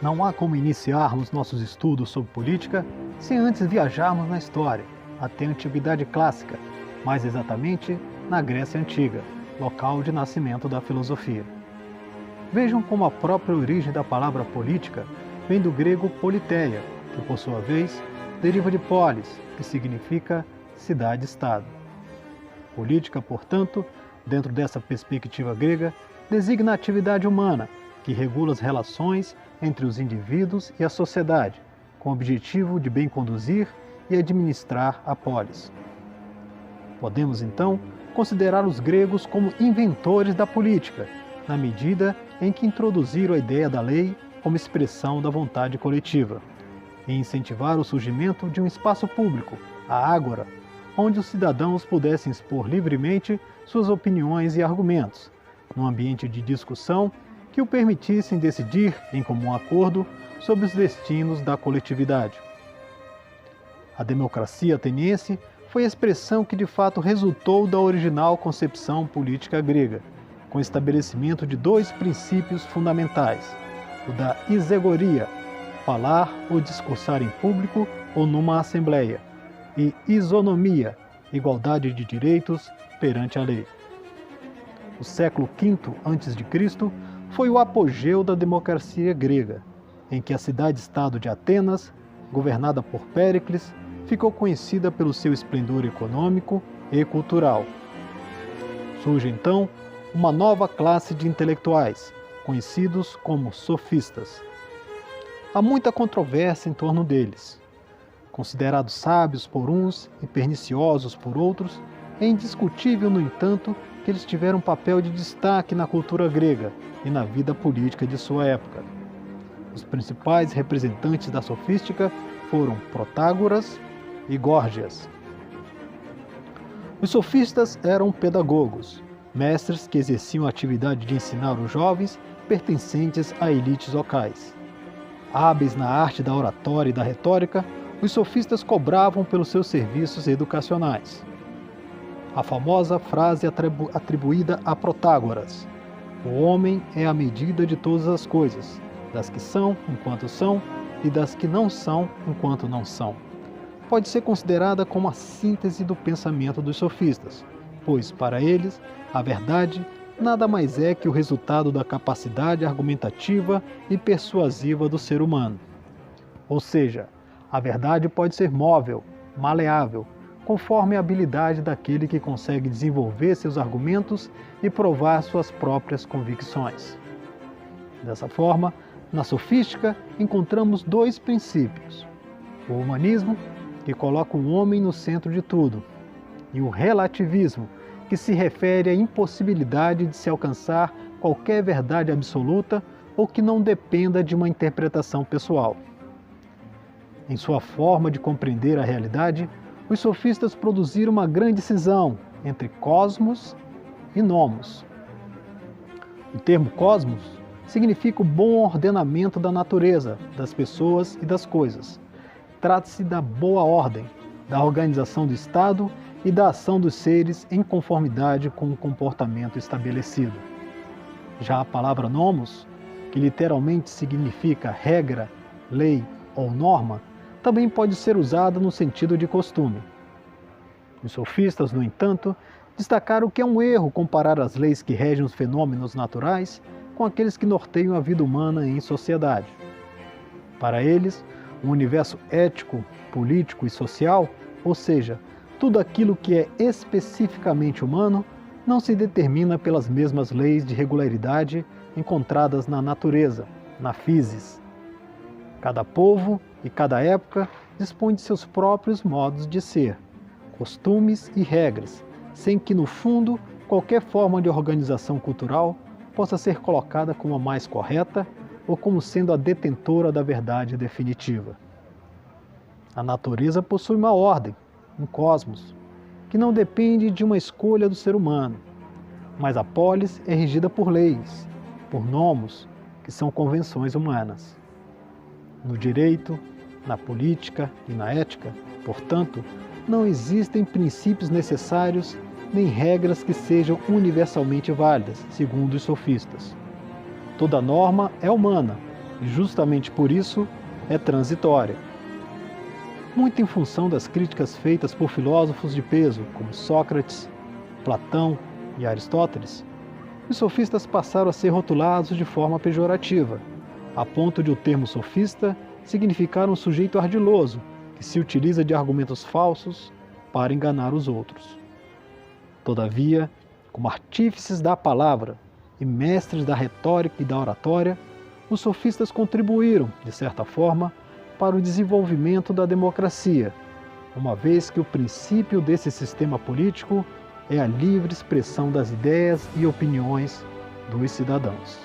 Não há como iniciarmos nossos estudos sobre política sem antes viajarmos na história, até a Antiguidade Clássica, mais exatamente na Grécia Antiga, local de nascimento da filosofia. Vejam como a própria origem da palavra política vem do grego politeia, que por sua vez deriva de polis, que significa cidade-estado. Política, portanto, dentro dessa perspectiva grega, designa a atividade humana, que regula as relações entre os indivíduos e a sociedade, com o objetivo de bem conduzir e administrar a polis. Podemos, então, considerar os gregos como inventores da política, na medida em que introduziram a ideia da lei como expressão da vontade coletiva, e incentivaram o surgimento de um espaço público, a ágora, onde os cidadãos pudessem expor livremente suas opiniões e argumentos, num ambiente de discussão que o permitissem decidir, em comum acordo, sobre os destinos da coletividade. A democracia ateniense foi a expressão que de fato resultou da original concepção política grega, com o estabelecimento de dois princípios fundamentais: o da isegoria, falar ou discursar em público ou numa assembleia, e isonomia, igualdade de direitos perante a lei. O século V a.C. foi o apogeu da democracia grega, em que a cidade-estado de Atenas, governada por Péricles, ficou conhecida pelo seu esplendor econômico e cultural. Surge então uma nova classe de intelectuais, conhecidos como sofistas. Há muita controvérsia em torno deles. Considerados sábios por uns e perniciosos por outros, é indiscutível, no entanto, que eles tiveram um papel de destaque na cultura grega e na vida política de sua época. Os principais representantes da sofística foram Protágoras e Górgias. Os sofistas eram pedagogos, mestres que exerciam a atividade de ensinar os jovens pertencentes a elites locais. Hábeis na arte da oratória e da retórica, os sofistas cobravam pelos seus serviços educacionais. A famosa frase atribuída a Protágoras: "O homem é a medida de todas as coisas, das que são enquanto são e das que não são enquanto não são", pode ser considerada como a síntese do pensamento dos sofistas, pois, para eles, a verdade nada mais é que o resultado da capacidade argumentativa e persuasiva do ser humano. Ou seja, a verdade pode ser móvel, maleável, conforme a habilidade daquele que consegue desenvolver seus argumentos e provar suas próprias convicções. Dessa forma, na sofística encontramos dois princípios: o humanismo, que coloca o homem no centro de tudo, e o relativismo, que se refere à impossibilidade de se alcançar qualquer verdade absoluta ou que não dependa de uma interpretação pessoal. Em sua forma de compreender a realidade, os sofistas produziram uma grande cisão entre cosmos e nomos. O termo cosmos significa o bom ordenamento da natureza, das pessoas e das coisas. Trata-se da boa ordem, da organização do Estado e da ação dos seres em conformidade com o comportamento estabelecido. Já a palavra nomos, que literalmente significa regra, lei ou norma, também pode ser usada no sentido de costume. Os sofistas, no entanto, destacaram que é um erro comparar as leis que regem os fenômenos naturais com aqueles que norteiam a vida humana em sociedade. Para eles, o universo ético, político e social, ou seja, tudo aquilo que é especificamente humano, não se determina pelas mesmas leis de regularidade encontradas na natureza, na physis. Cada povo e cada época dispõe de seus próprios modos de ser, costumes e regras, sem que, no fundo, qualquer forma de organização cultural possa ser colocada como a mais correta ou como sendo a detentora da verdade definitiva. A natureza possui uma ordem, um cosmos, que não depende de uma escolha do ser humano, mas a polis é regida por leis, por nomos, que são convenções humanas. No direito, na política e na ética, portanto, não existem princípios necessários nem regras que sejam universalmente válidas, segundo os sofistas. Toda norma é humana, e justamente por isso é transitória. Muito em função das críticas feitas por filósofos de peso como Sócrates, Platão e Aristóteles, os sofistas passaram a ser rotulados de forma pejorativa, a ponto de o termo sofista significar um sujeito ardiloso que se utiliza de argumentos falsos para enganar os outros. Todavia, como artífices da palavra e mestres da retórica e da oratória, os sofistas contribuíram, de certa forma, para o desenvolvimento da democracia, uma vez que o princípio desse sistema político é a livre expressão das ideias e opiniões dos cidadãos.